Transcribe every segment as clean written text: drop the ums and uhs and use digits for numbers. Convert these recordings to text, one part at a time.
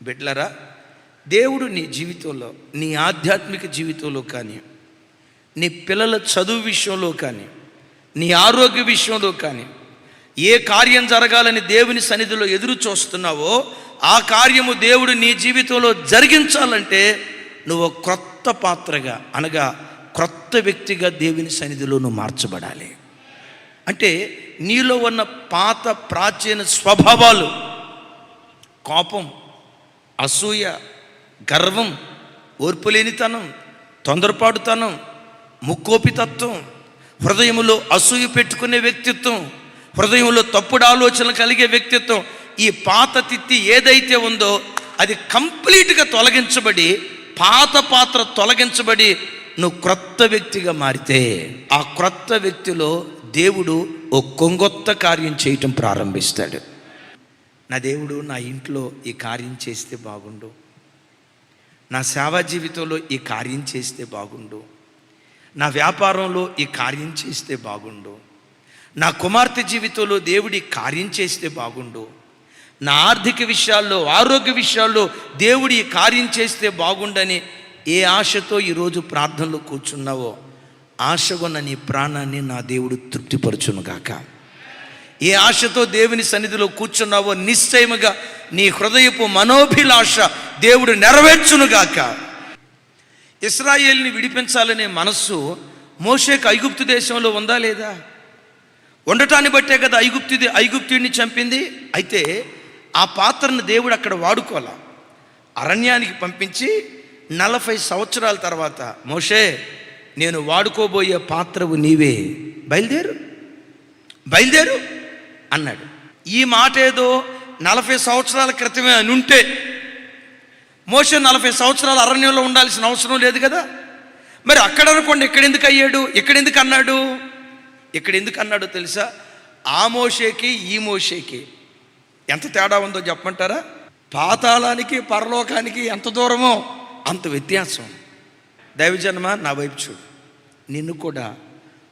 బిడ్డలారా, దేవుడు నీ జీవితంలో, నీ ఆధ్యాత్మిక జీవితంలో కానీ, నీ పిల్లల చదువు విషయంలో కానీ, నీ ఆరోగ్య విషయంలో కానీ ఏ కార్యం జరగాలని దేవుని సన్నిధిలో ఎదురు చూస్తున్నావో ఆ కార్యము దేవుడు నీ జీవితంలో జరిగించాలంటే నువ్వు క్రొత్త పాత్రగా, అనగా క్రొత్త వ్యక్తిగా దేవుని సన్నిధిలో నువ్వు మార్చబడాలి. అంటే నీలో ఉన్న పాత ప్రాచీన స్వభావాలు, కోపం, అసూయ, గర్వం, ఓర్పులేనితనం, తొందరపాటుతనం, ముక్కోపితత్వం, హృదయంలో అసూయ పెట్టుకునే వ్యక్తిత్వం, హృదయంలో తప్పుడు ఆలోచనలు కలిగే వ్యక్తిత్వం, ఈ పాత తిత్తి ఏదైతే ఉందో అది కంప్లీట్గా తొలగించబడి, పాత పాత్ర తొలగించబడి నువ్వు క్రొత్త వ్యక్తిగా మారితే ఆ క్రొత్త వ్యక్తిలో దేవుడు ఓ కొంగొత్త కార్యం చేయటం ప్రారంభిస్తాడు. నా దేవుడు నా ఇంట్లో ఈ కార్యం చేస్తే బాగుండు, నా సేవా జీవితంలో ఈ కార్యం చేస్తే బాగుండు, నా వ్యాపారంలో ఈ కార్యం చేస్తే బాగుండు, నా కుమార్తె జీవితంలో దేవుడి కార్యం చేస్తే బాగుండు, నా ఆర్థిక విషయాల్లో, ఆరోగ్య విషయాల్లో దేవుడి కార్యం చేస్తే బాగుండని ఏ ఆశతో ఈరోజు ప్రార్థనలో కూర్చున్నావో ఆశగొన్న నీ ప్రాణాన్ని నా దేవుడు తృప్తిపరచునుగాక. ఏ ఆశతో దేవుని సన్నిధిలో కూర్చున్నావో నిశ్చయముగా నీ హృదయపు మనోభిలాష దేవుడు నెరవేర్చునుగాక. ఇశ్రాయేలుని విడిపించాలనే మనస్సు మోషేకు ఐగుప్తు దేశంలో ఉందా లేదా? ఉండటాన్ని బట్టే కదా ఐగుప్తుడిని చంపింది. అయితే ఆ పాత్రను దేవుడు అక్కడ వాడుకోవాలా. అరణ్యానికి పంపించి 40 సంవత్సరాల తర్వాత, మోషే నేను వాడుకోబోయే పాత్రవు నీవే, బయలుదేరు అన్నాడు. ఈ మాట ఏదో 40 సంవత్సరాల క్రితమే అని ఉంటే మోషే 40 సంవత్సరాలు అరణ్యంలో ఉండాల్సిన అవసరం లేదు కదా. మరి అక్కడ అనుకోండి, ఎక్కడెందుకు అయ్యాడు, ఎక్కడెందుకు అన్నాడో తెలుసా? ఆ మోషేకి ఈ మోషేకి ఎంత తేడా ఉందో చెప్పమంటారా? పాతాళానికి పరలోకానికి ఎంత దూరమో అంత వ్యత్యాసం. దైవజనమా, నా వైపు చూడు. నిన్ను కూడా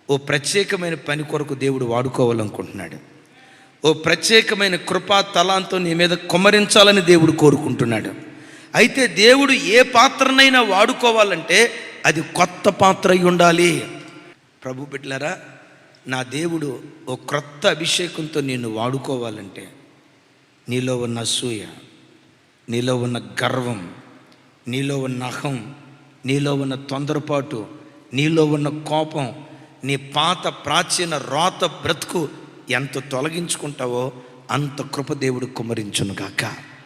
ఓ ప్రత్యేకమైన పని కొరకు దేవుడు వాడుకోవాలనుకుంటున్నాడు. ఓ ప్రత్యేకమైన కృపా తలాంతో నీ మీద కుమ్మరించాలని దేవుడు కోరుకుంటున్నాడు. అయితే దేవుడు ఏ పాత్రనైనా వాడుకోవాలంటే అది కొత్త పాత్ర అయి ఉండాలి. ప్రభు బిడ్డలారా, నా దేవుడు ఓ క్రొత్త అభిషేకంతో నిన్ను వాడుకోవాలంటే నీలో ఉన్న అసూయ, నీలో ఉన్న గర్వం, నీలో ఉన్న అహం, నీలో ఉన్న తొందరపాటు, నీలో ఉన్న కోపం, నీ పాత ప్రాచీన రోత బ్రతుకు ఎంత తొలగించుకుంటావో అంత కృప దేవుడు కుమ్మరించునుగాక.